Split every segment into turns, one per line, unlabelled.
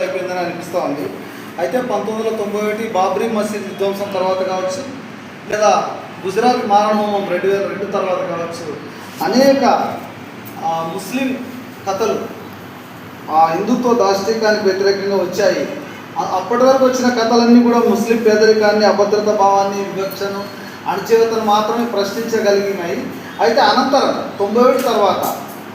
అయిపోయిందని అనిపిస్తూ ఉంది. అయితే 1991 బాబ్రీ మసీద్ విధ్వంసం తర్వాత కావచ్చు, లేదా గుజరాత్ మారణహోమం 2002 తర్వాత కావచ్చు, అనేక ముస్లిం కథలు హిందుత్వ దాష్టీకానికి వ్యతిరేకంగా వచ్చాయి. అప్పటి వరకు వచ్చిన కథలన్నీ కూడా ముస్లిం పేదరికాన్ని, అభద్రత భావాన్ని, వివక్షను, అణచివేతను మాత్రమే ప్రశ్నించగలిగినాయి. అయితే అనంతరం 91 తర్వాత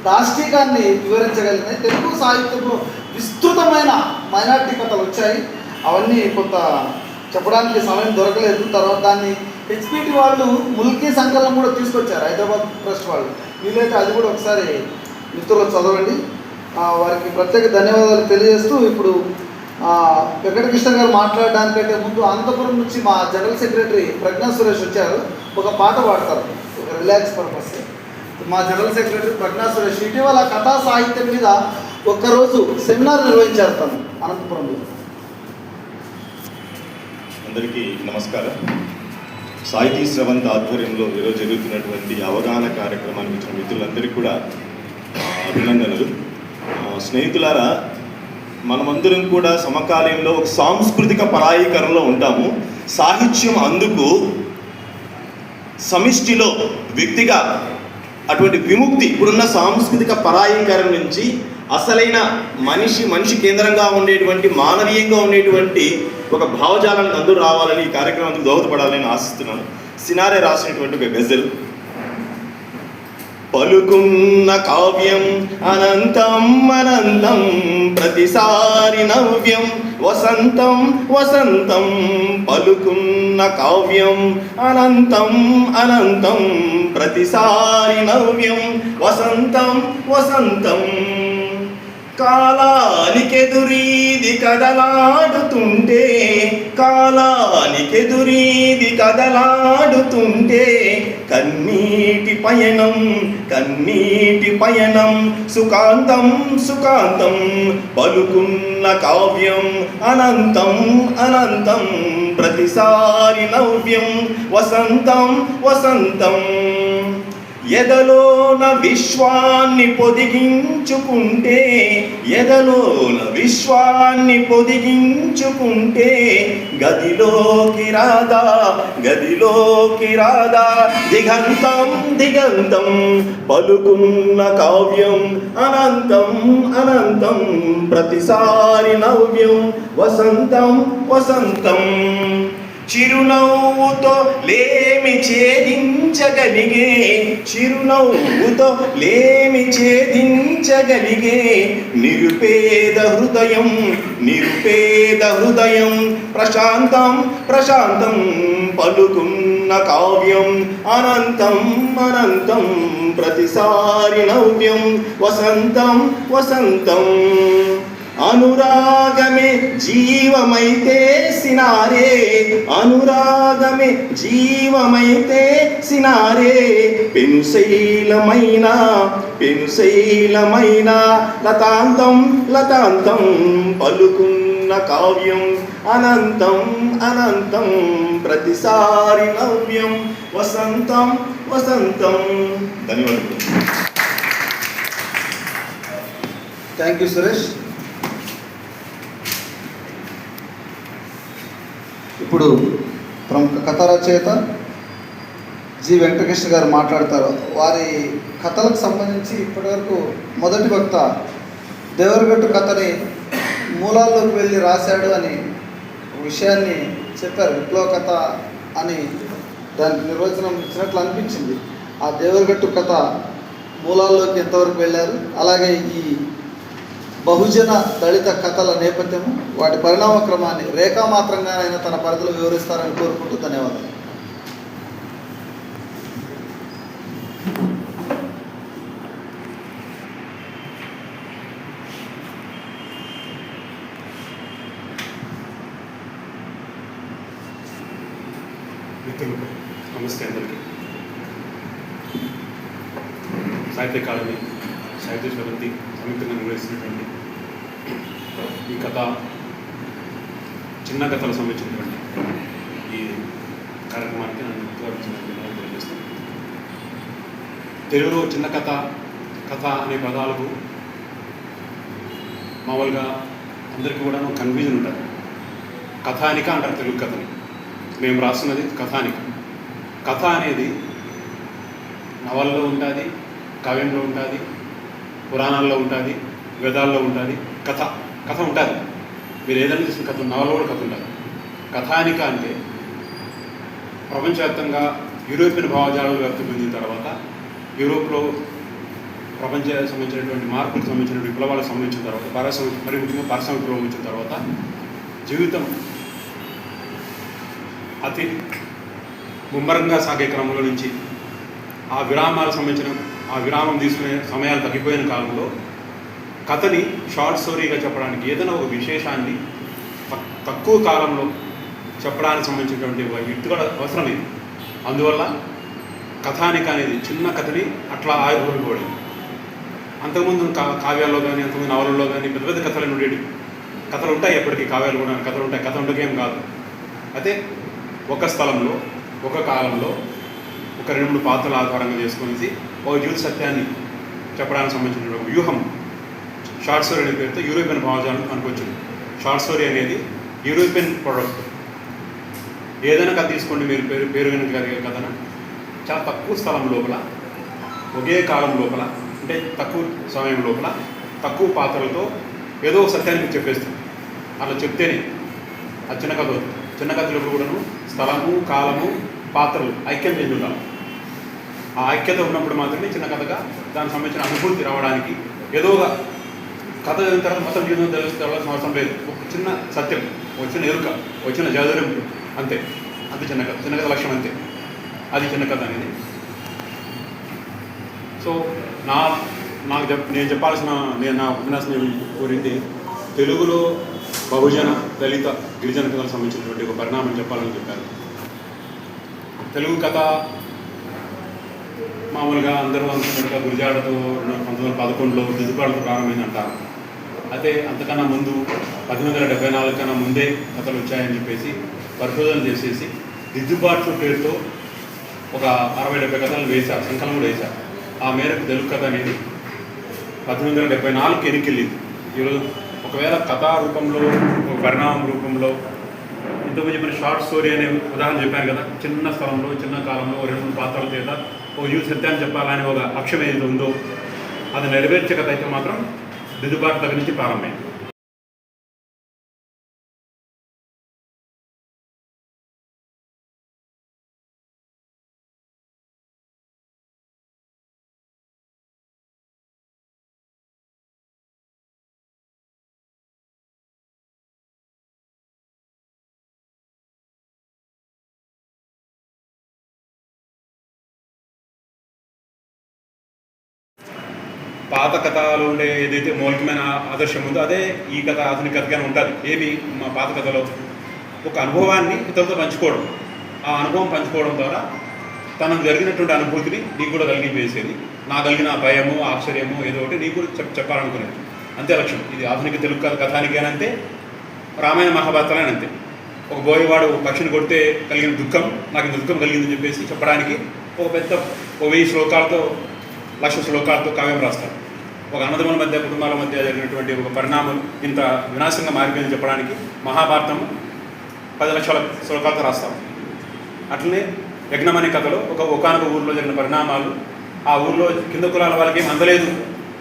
దాష్టీకాన్ని వివరించగలిగినాయి. తెలుగు సాహిత్యంలో విస్తృతమైన మైనార్టీ కథలు వచ్చాయి. అవన్నీ కొంత చెప్పడానికి సమయం దొరకలేదు. తర్వాత దాన్ని హెచ్పిటి వాళ్ళు ముల్కీ సంకలనం కూడా తీసుకొచ్చారు, హైదరాబాద్ ట్రస్ట్ వాళ్ళు. వీలైతే అది కూడా ఒకసారి మిత్రులు చదవండి. వారికి ప్రత్యేక ధన్యవాదాలు తెలియజేస్తూ, ఇప్పుడు వెంకటకృష్ణ గారు మాట్లాడడానికంటే ముందు అనంతపురం నుంచి మా జనరల్ సెక్రటరీ ప్రజ్ఞా సురేష్ వచ్చారు. ఒక పాట పాడతారు, ఒక రిలాక్స్ పర్పస్. మా జనరల్ సెక్రటరీ ప్రజ్ఞా సురేష్ ఇటీవల కథా సాహిత్యం మీద ఒక్కరోజు సెమినార్ నిర్వహించారు తను అనంతపురంలో.
అందరికీ నమస్కారం. సాహితీ స్రవంత్ ఆధ్వర్యంలో ఈరోజు జరుగుతున్నటువంటి అవగాహన కార్యక్రమానికి వచ్చిన మిత్రులందరికీ కూడా అభినందనలు. స్నేహితులారా, మనమందరం కూడా సమకాలీనంలో ఒక సాంస్కృతిక పరాయీకరణలో ఉంటాము. సాహిత్యం అందుకు సమిష్టిలో వ్యక్తిగా అటువంటి విముక్తి, ఇప్పుడున్న సాంస్కృతిక పరాయీకరణ నుంచి అసలైన మనిషి కేంద్రంగా ఉండేటువంటి, మానవీయంగా ఉండేటువంటి ఒక భావజాలానికి అందరూ రావాలని, ఈ కార్యక్రమానికి దోహదపడాలని ఆశిస్తున్నాను. సినారే రాసినటువంటి ఒక గజల్: పలుకున్న కావ్యం అనంతం అనంతం, ప్రతిసారి నవ్యం వసంతం వసంతం. పలుకున్న కావ్యం అనంతం అనంతం, ప్రతిసారి నవ్యం వసంతం వసంతం. కాలానికెదురీది కదలాడుతుంటే, కాలానికెదురీది కదలాడుతుంటే, కన్నీటి పయనం కన్నీటి పయనం, సుఖాంతం సుఖాంతం. పలుకున్న కావ్యం అనంతం అనంతం, ప్రతిసారి నవ్యం వసంతం వసంతం. ఎదలోన విశ్వాన్ని పొదిగించుకుంటే, ఎదలోన విశ్వాన్ని పొదిగించుకుంటే, గదిలోకి రాదా గదిలోకి రాదా, దిగంతం దిగంతం. పలుకున్న కావ్యం అనంతం అనంతం, ప్రతిసారి నవ్యం వసంతం వసంతం. చిరునవ్వుతో లేమి ఛేదించగలిగే, చిరునవ్వుతో లేమి ఛేదించగలిగే, నిరుపేద హృదయం నిరుపేద హృదయం, ప్రశాంతం ప్రశాంతం. పలుకున్న కావ్యం అనంతం అనంతం, ప్రతిసారి నవ్యం వసంతం వసంతం. అనురాగమే జీవమైతే సినారే, అనురాగమే జీవమైతే సినారే, పెనుశైలమైన పెనుశైలమైన, లతాంతం లతాంతం. పలుకున్న కావ్యం అనంతం అనంతం, ప్రతిసారి నవ్యం వసంతం వసంతం. ధన్యవాదాలు.
Thank you Suresh. ఇప్పుడు ప్రముఖ కథా రచయిత జి వెంకటకృష్ణ గారు మాట్లాడతారు. వారి కథలకు సంబంధించి ఇప్పటివరకు మొదటి వక్త దేవరగట్టు కథని మూలాల్లోకి వెళ్ళి రాశాడు అని విషయాన్ని చెప్పారు. విప్లవ కథ అని దానికి నిర్వచనం ఇచ్చినట్లు అనిపించింది. ఆ దేవరగట్టు కథ మూలాల్లోకి ఎంతవరకు వెళ్ళారు, అలాగే ఈ బహుజన దళిత కథల నేపథ్యము, వాటి పరిణామ క్రమాన్ని రేఖామాత్రంగానైనా తన పరిధిలో వివరిస్తారని కోరుకుంటూ ధన్యవాదాలు.
మిత్రులకు నమస్తే. అందరికీ సాహిత్య అకాడమీ, సాహిత్య స్రవంతి సంయుక్తంగా నిర్వహిస్తున్నటువంటి ఈ కథ, చిన్న కథలకు సంబంధించినటువంటి ఈ కార్యక్రమానికి నన్ను ధన్యవాదాలు తెలియజేస్తాను. తెలుగులో చిన్న కథ, కథ అనే పదాలకు మామూలుగా అందరికీ కూడా కన్ఫ్యూజన్ ఉంటుంది. కథానిక అంటారు తెలుగు కథని. మేము రాస్తున్నది కథానిక. కథ అనేది నవల్లో ఉంటుంది, కావ్యంలో ఉంటుంది, పురాణాల్లో ఉంటుంది, వేదాల్లో ఉంటుంది. కథ ఉంటుంది. మీరు ఏదైనా చూసిన కథ, నవల్లో కూడా కథ ఉంటుంది. కథానిక అంటే ప్రపంచవ్యాప్తంగా యూరోపియన్ భావజాలాలు వ్యాప్తి పొందిన తర్వాత, యూరోప్లో ప్రపంచానికి సంబంధించినటువంటి మార్పులకు సంబంధించిన విప్లవాలకు సంబంధించిన తర్వాత, మరి ముఖ్యంగా పారిశ్రామిక విప్లవం వచ్చిన తర్వాత జీవితం అతి ముమ్మరంగా సాగే క్రమంలో నుంచి ఆ విరామాలకు సంబంధించిన ఆ విరామం తీసుకునే సమయాలు తగ్గిపోయిన కాలంలో కథని షార్ట్ స్టోరీగా చెప్పడానికి, ఏదైనా ఒక విశేషాన్ని తక్కువ కాలంలో చెప్పడానికి సంబంధించినటువంటి యుక్తి కూడా అవసరం ఇది. అందువల్ల కథానిక అనేది చిన్న కథని అట్లా ఆయుర్భవింపబడింది. అంతకుముందు కావ్యాల్లో కానీ, అంతకుముందు నవలలో కానీ పెద్ద పెద్ద కథలు ఉండేవి. కథలు ఉంటాయి, ఎప్పటికీ కావ్యాలు కూడా కథలు ఉంటాయి. కథ ఉండకేం కాదు. అయితే ఒక స్థలంలో, ఒక కాలంలో, ఒక 2-3 పాత్రల ఆధారంగా చేసుకునేసి ఒక జీవిత సత్యాన్ని చెప్పడానికి సంబంధించిన ఒక వ్యూహం షార్ట్ స్టోరీ అనే పేరుతో యూరోపియన్ భావజాలం అనుకోవచ్చు. షార్ట్ స్టోరీ అనేది యూరోపియన్ ప్రోడక్ట్. ఏదైనా కథ తీసుకోండి, మీరు పేరు కలిగే కథన చాలా తక్కువ స్థలం లోపల, ఒకే కాలం లోపల, అంటే తక్కువ సమయం లోపల, తక్కువ పాత్రలతో ఏదో సత్యాన్ని మీకు చెప్పేస్తుంది. అట్లా చెప్తేనే అది చిన్న కథ అవుతుంది. చిన్న కథలో కూడాను స్థలము, కాలము, పాత్రలు ఐక్యం చెంది ఉండాలి. ఆ ఐక్యత ఉన్నప్పుడు మాత్రమే చిన్న కథగా దానికి సంబంధించిన అనుభూతి రావడానికి, ఏదోగా కథ చదివిన తర్వాత మొత్తం జీవితం తెలియాల్సిన అవసరం లేదు. ఒక చిన్న సత్యం, వచ్చిన ఎరుక, వచ్చిన జదురింపు, అంతే. అది చిన్న కథ. చిన్న కథ లక్ష్యం అంతే. అది చిన్న కథ అనేది. సో నేను చెప్పాల్సిన, నా ఉపన్యాసం కోరింది తెలుగులో బహుజన, దళిత, గిరిజన కథలకు సంబంధించినటువంటి ఒక పరిణామం చెప్పాలని చెప్పారు. తెలుగు కథ మామూలుగా అందరూ అనుకున్నట్టుగా గురిజాడతో 1911లో దిద్దుబాటుతో ప్రారంభమైందంటారు. అయితే అంతకన్నా ముందు 1874 కన్నా ముందే కథలు వచ్చాయని చెప్పేసి పరిశోధన చేసేసి దిద్దుబాటు పేరుతో ఒక 60-70 కథలు వేశారు, సంకలనం కూడా వేశారు. ఆ మేరకు తెలుగు కథ అనేది 1874కి ఎన్నికెళ్ళింది. ఈరోజు ఒకవేళ కథా రూపంలో, ఒక పరిణామం రూపంలో, ఇంతకుముందు చెప్పిన షార్ట్ స్టోరీ అనే ఉదాహరణ చెప్పాను కదా, చిన్న స్థలంలో, చిన్న కాలంలో 2-3 పాత్రల చేత ఓ జీవిత సత్యాన్ని చెప్పాలని ఒక లక్ష్యం ఏదైతే ఉందో అది నెరవేర్చే కథ అయితే మాత్రం దిద్దుబాటు దగ్గర నుంచి ప్రారంభమైంది. పాత కథలో ఉండే ఏదైతే మౌలికమైన ఆదర్శం ఉందో అదే ఈ కథ ఆధునిక కథగానే ఉంటుంది. ఏమి మా పాత కథలో ఒక అనుభవాన్ని ఇతరులతో పంచుకోవడం, ఆ అనుభవం పంచుకోవడం ద్వారా తనకు జరిగినటువంటి అనుభూతిని నీకు కూడా కలిగిపోయేసేది, నా కలిగిన భయము, ఆశ్చర్యము ఏదో ఒకటి నీకు కూడా చెప్పాలనుకునేది, అంతే లక్ష్యం. ఇది ఆధునిక తెలుగు కథానికి అని అంతే, రామాయణ మహాభారతాలని అంతే. ఒక బోయవాడు పక్షిని కొడితే కలిగిన దుఃఖం, నాకు ఇంత దుఃఖం కలిగిందని చెప్పేసి చెప్పడానికి ఒక 1000 శ్లోకాలతో, 1,00,000 శ్లోకాలతో కావ్యం రాస్తారు. ఒక అన్నదమ్ముల మధ్య, కుటుంబాల మధ్య జరిగినటువంటి ఒక పరిణామం ఇంత వినాశంగా మారిపోయిందని చెప్పడానికి మహాభారతం 10 లక్షల శ్లోకాలతో రాస్తాం. అట్లనే యజ్ఞం అనే కథలో ఒకనొక ఊరిలో జరిగిన పరిణామాలు, ఆ ఊరిలో కింద కులాల వాళ్ళకి ఏం అందలేదు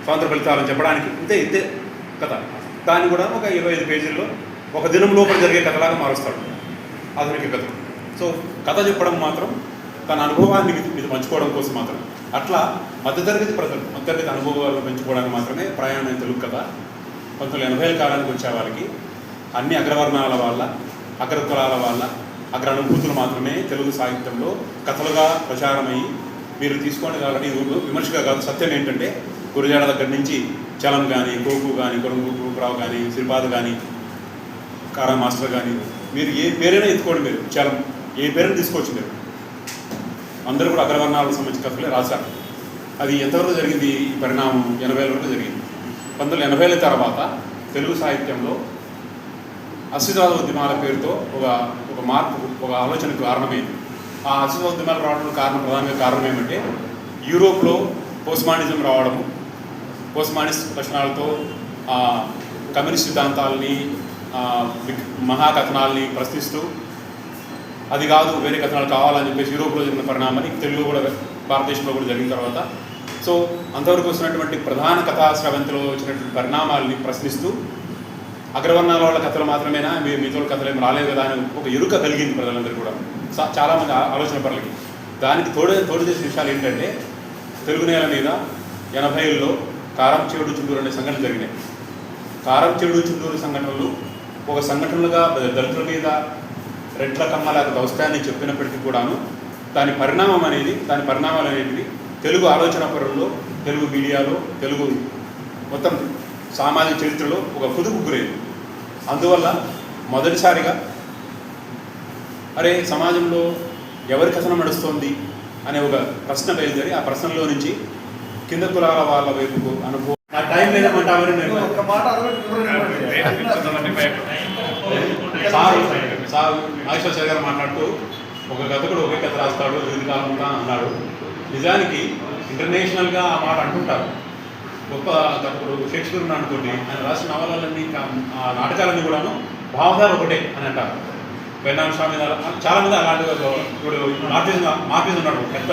స్వాతంత్ర ఫలితాలని చెప్పడానికి ఇంతే కథ. దాన్ని కూడా ఒక 25 పేజీల్లో ఒక దినం లోపల జరిగే కథలాగా మారుస్తాడు ఆధునిక కథ. సో కథ చెప్పడం మాత్రం తన అనుభవాన్ని ఇది పంచుకోవడం కోసం మాత్రం. అట్లా మధ్యతరగతి ప్రజలు, మధ్యతరగతి అనుభవాలు పెంచుకోవడానికి మాత్రమే ప్రయాణమైన తెలుగు కథ 1980 కాలానికి వచ్చే వాళ్ళకి అన్ని అగ్రవర్ణాల వాళ్ళ, అగ్ర కులాల వాళ్ళ అగ్ర అనుభూతులు మాత్రమే తెలుగు సాహిత్యంలో కథలుగా ప్రచారమయ్యి మీరు తీసుకోండి. కాబట్టి విమర్శగా కాదు, సత్యం ఏంటంటే గురజాడ దగ్గర నుంచి చలం కానీ, కోకు కానీ, కొరంగు రూపరావు కానీ, శ్రీపాద్ కానీ, కారా మాస్టర్ కానీ, మీరు ఏ పేరైనా ఎత్తుకోండి, మీరు చలం ఏ పేరైనా తీసుకోవచ్చు. మీరు అందరూ కూడా అగ్రవర్ణాలకు సంబంధించిన కథలే రాశారు. అది ఎంతవరకు జరిగింది? ఈ పరిణామం 80 వరకు జరిగింది. 1980 తర్వాత తెలుగు సాహిత్యంలో అస్తిత్వవాద ఉద్యమాల పేరుతో ఒక మార్పు, ఒక ఆలోచనకు కారణమైంది. ఆ అస్తిత్వవాద ఉద్యమాలు రావడానికి ప్రధానంగా కారణం ఏమంటే యూరోప్లో పోస్ట్ మానిజం రావడము, పోస్ట్ మానిస్ట్ లక్షణాలతో కమ్యూనిస్ట్ సిద్ధాంతాలని మహాకథనాల్ని ప్రశ్నిస్తూ అది కాదు వేరే కథనాలు కావాలని చెప్పేసి యూరోప్లో జరిగిన పరిణామాన్ని తెలుగులో కూడా భారతదేశంలో కూడా జరిగిన తర్వాత సో అంతవరకు వచ్చినటువంటి ప్రధాన కథా స్రవంతిలో వచ్చినటువంటి పరిణామాలని ప్రశ్నిస్తూ అగ్రవర్ణాల వాళ్ళ కథలు మాత్రమేనా మిగతా కథలు ఏమి రాలేదు కదా అని ఒక ఎరుక కలిగింది ప్రజలందరూ కూడా చాలామంది ఆలోచన పరులకి. దానికి తోడు చేసిన విషయాలు ఏంటంటే తెలుగు నేల మీద 80ల్లో కారం చేడు చుండూరు అనే సంఘటన జరిగినాయి. కారం చేడు చుండూరు సంఘటనలు ఒక సంఘటనలుగా దళితుల మీద రెట్ల కమ్మలాగ దౌస్తాన్ని చెప్పినప్పటికీ కూడాను దాని పరిణామాలు అనేటివి తెలుగు ఆలోచన పరుల్లో, తెలుగు మీడియాలో, తెలుగు మొత్తం సామాజిక చరిత్రలో ఒక కుదుపు గురేది. అందువల్ల మొదటిసారిగా అరే సమాజంలో ఎవరి కథనం నడుస్తోంది అనే ఒక ప్రశ్న బయలుదేరి ఆ ప్రశ్నలో నుంచి కింద కులాల వాళ్ళ వైపుకు అనుభవం నా టైం లేదమంటామని నేను
ఒక మాట
నాగేశ్వర సార్ గారు మాట్లాడుతూ ఒక కథకుడు ఒకే కథ రాస్తాడు దీర్ఘకాలం అంతా అన్నాడు. నిజానికి ఇంటర్నేషనల్గా ఆ మాట అంటుంటారు. గొప్ప కథకుడు షేక్స్పియర్ ఉన్నాడు అనుకోండి, ఆయన రాసిన నవలలన్నీ ఆ నాటకాలన్నీ కూడాను భావధార ఒకటే అని అంటారు. వెన్నాం స్వామి చాలామంది అలాంటివి ఇప్పుడు మార్టిన్ ఉన్నాడు, పెద్ద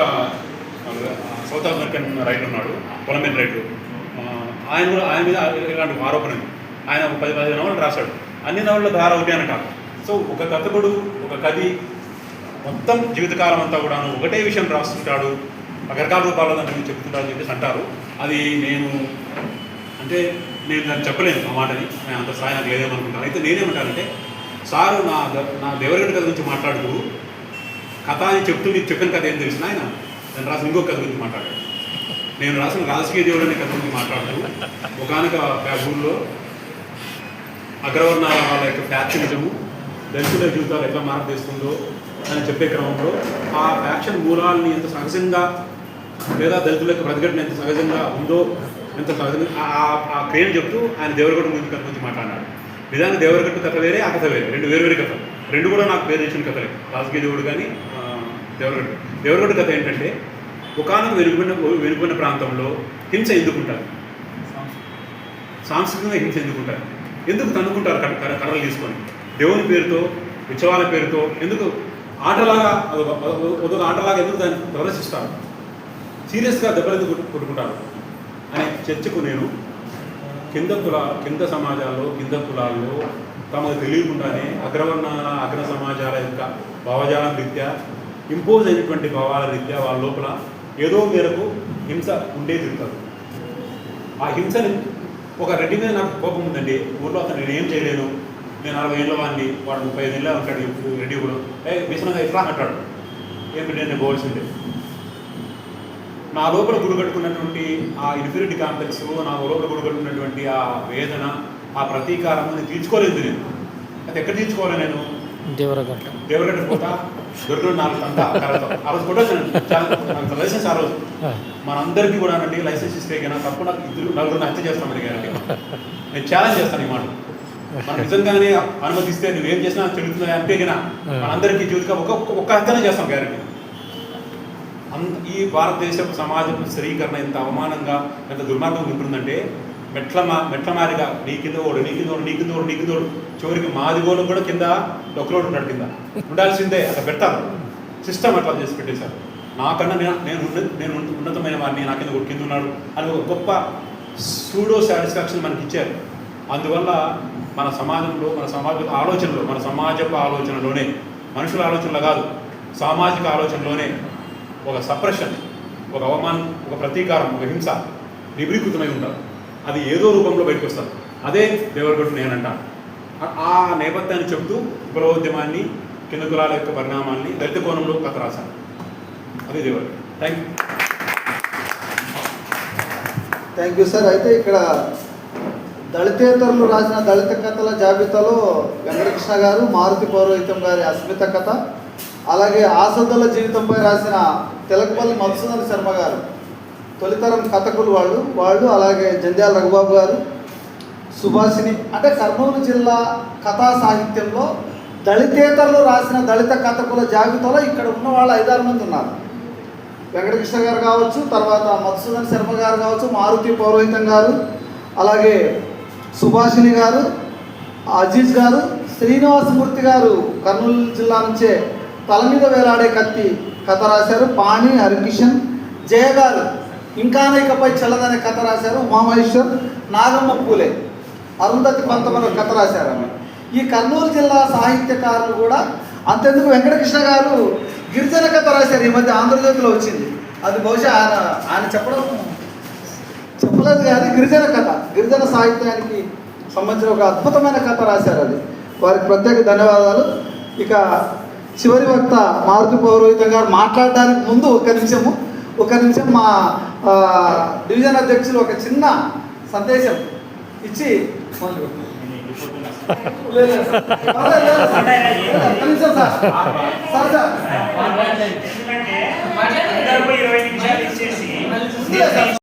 సౌత్ అమెరికన్ రైటర్ ఉన్నాడు, కొలంబియన్ రైటర్. ఆయన మీద ఇలాంటి ఆరోపణ. ఆయన 10-15 నవలు రాశాడు. అన్ని నవల ధార ఒకటే అని అంటారు. సో ఒక కథకుడు ఒక కథి మొత్తం జీవితకాలం అంతా కూడాను ఒకటే విషయం రాస్తుంటాడు, రకరకాల రూపాల్లో దాన్ని చెప్తుంటారని చెప్పేసి అంటారు. అది నేను దాన్ని చెప్పలేను ఆ మాటని, నేను అంత స్థాయి నాకు లేదేమనుకుంటాను. అయితే నేనేమంటానంటే సారు నా దేవరగడ్డ కథ గురించి మాట్లాడుతూ కథ అని చెప్తూ నీకు చెప్పిన కథ ఏం తెలిసిన ఆయన నేను రాసిన ఇంకొక కథ గురించి మాట్లాడాడు. నేను రాసిన రాజకీయ దేవుడు అనే కథ గురించి మాట్లాడుతూ ఒకనొక ఊళ్ళో అగ్రవర్ణాల వాళ్ళ యొక్క ఫ్యాక్షనిజము దళితుల జీవితాలు ఎట్లా మార్చేస్తుందో అని చెప్పే క్రమంలో ఆ ఫ్యాక్షన్ మూలాలని ఎంత సహజంగా లేదా దళితుల యొక్క ప్రతిఘటన ఎంత సహజంగా ఉందో ఎంత సహజంగా ఆ క్రియను చెప్తూ ఆయన దేవరగడ్డ గురించి మాట్లాడినాడు. నిజానికి దేవరగట్టు కథ వేరే, ఆ కథ వేరే, రెండు వేరు కథలు. రెండు కూడా నాకు పేరు ఇచ్చిన కథలే, రాజకీయ దేవుడు కానీ దేవరగట్టు కథ ఏంటంటే ఒకనొక వెనుకున్న ప్రాంతంలో హింస ఎందుకుంటారు, సాంస్కృతికంగా హింస ఎందుకుంటారు, ఎందుకు తన్నుకుంటారు కర్రలు తీసుకొని, దేవుని పేరుతో ఉత్సవాల పేరుతో ఎందుకు ఆటలాగా ఒక ఆటలాగా ఎందుకు దాన్ని ప్రదర్శిస్తారు, సీరియస్గా దెబ్బలు ఎందుకు కొట్టుకుంటారు అనే చర్చకు నేను కింద సమాజాల్లో కింద కులాల్లో తమకు తెలియకుండానే అగ్ర సమాజాల యొక్క భావజాలం రీత్యా ఇంపోజ్ అయినటువంటి భావాల రీత్యా వాళ్ళ లోపల ఏదో మేరకు హింస ఉండే తిరుగుతారు. ఆ హింసని ఒక రెడ్డి మీద నాకు కోపం ఉందండి, ఊళ్ళో అతను నేనేం చేయలేను, నేను 40 ఏళ్ళ వాడిని, వాడు 35 ఏళ్ళ ఉంటాడు రెడ్డి కూడా, విషయంగా ఇట్లా అంటాడు, ఏమి నేను పోవాల్సిందే. నా లోపల గుడిగట్టుకున్నటువంటి ఆ ఇన్ఫీరిటీ కాంప్లెక్స్, నా లోపల గుడిగట్టుకున్నటువంటి ఆ వేదన, ఆ ప్రతీకారాన్ని తీర్చుకోలేదు నేను. అది ఎక్కడ తీర్చుకోవాలి నేను? దేవరగట్ట పోతా దొరికిన 4 అంతా ఆ రోజు కూడా నాకు లైసెన్స్ ఆ రోజు మనందరికీ కూడా అండి లైసెన్స్ ఇస్తే కన్నా తప్పకుండా 4 హత్య చేస్తామని గ్యారంటీ. నేను ఛాలెంజ్ చేస్తాను ఈ మాట. మనం నిజంగానే అనుమతిస్తే నువ్వేం చేసినా తెలుగుతుంది అంటే కన్నా మనందరికీ జీవితంగా ఒక్క హత్యనే చేస్తాం గ్యారంటీ. ఈ భారతదేశ సమాజం స్త్రీకరణ ఎంత అవమానంగా ఎంత దుర్మార్గంగా ఉంటుందంటే మెట్లమారిగా నీ కింద ఓడు చివరికి మాదిగోలు కూడా కింద డొక్కలోడు ఉంటాడు, కింద ఉండాల్సిందే అట్లా పెడతారు. సిస్టమ్ అట్లా చేసి పెట్టేశారు. నాకన్నా నేను ఉన్నతమైన వారిని నా కింద ఉన్నాడు అని ఒక గొప్ప సూడో సాటిస్ఫాక్షన్ మనకి ఇచ్చారు. అందువల్ల మన సమాజంలో మన సమాజపు ఆలోచనలోనే, మనుషుల ఆలోచనలో కాదు, సామాజిక ఆలోచనలోనే ఒక సప్రెషన్, ఒక అవమానం, ఒక ప్రతీకారం, ఒక హింస నిబిడీకృతమై ఉంటారు. అది ఏదో రూపంలో బయటకు వస్తారు. అదే దేవరగట్టు నేనంటాను. ఆ నేపథ్యాన్ని చెప్తూ విప్లవోద్యమాన్ని, కింద కులాల యొక్క పరిణామాన్ని దళిత కోణంలో కథ రాశాను. అదే దేవరగట్టు.
Thank you sir. అయితే ఇక్కడ దళితేతరులు రాసిన దళిత కథల జాబితాలో వెంకటకృష్ణ గారు, మారుతి పౌరోహితం గారి అస్మిత కథ, అలాగే ఆసద్దుల జీవితంపై రాసిన తెలకపల్లి మధుసూదన్ శర్మ గారు తొలితరం కథకులు వాళ్ళు, అలాగే జంధ్యాల రఘుబాబు గారు, సుభాషిణి. అంటే కర్నూలు జిల్లా కథా సాహిత్యంలో దళితేతరులు రాసిన దళిత కథకుల జాబితాలో ఇక్కడ ఉన్న వాళ్ళు 5-6 మంది ఉన్నారు. వెంకటకృష్ణ గారు కావచ్చు, తర్వాత మధుసూదన్ శర్మ గారు కావచ్చు, మారుతి పౌరోహితం గారు, అలాగే సుభాషిణి గారు, అజీజ్ గారు, శ్రీనివాసమూర్తి గారు కర్నూలు జిల్లా నుంచే తల మీద వేలాడే కత్తి కథ రాశారు. పాణి హరికిషన్, జయ గారు ఇంకా ఇకపై చల్లదనే కథ రాశారు. ఉమామహేశ్వర్, నాగమ్మ పూలే, అరుంధతి పంతమని కథ రాశారు ఆమె. ఈ కర్నూలు జిల్లా సాహిత్యకారులు కూడా అంతెందుకు వెంకటకృష్ణ గారు గిరిజన కథ రాశారు. ఈ మధ్య ఆంధ్రజ్యోతిలో వచ్చింది. అది బహుశా ఆయన చెప్పలేదు కానీ గిరిజన సాహిత్యానికి సంబంధించిన ఒక అద్భుతమైన కథ రాశారు. అది వారికి ప్రత్యేక ధన్యవాదాలు. ఇక చివరి వక్త మారుతి పౌరోహితం గారు మాట్లాడడానికి ముందు ఒక నిమిషం మా డివిజన్ అధ్యక్షులు ఒక చిన్న సందేశం ఇచ్చి
ఎందుకంటే 20 నిమిషాలు ఇచ్చేసి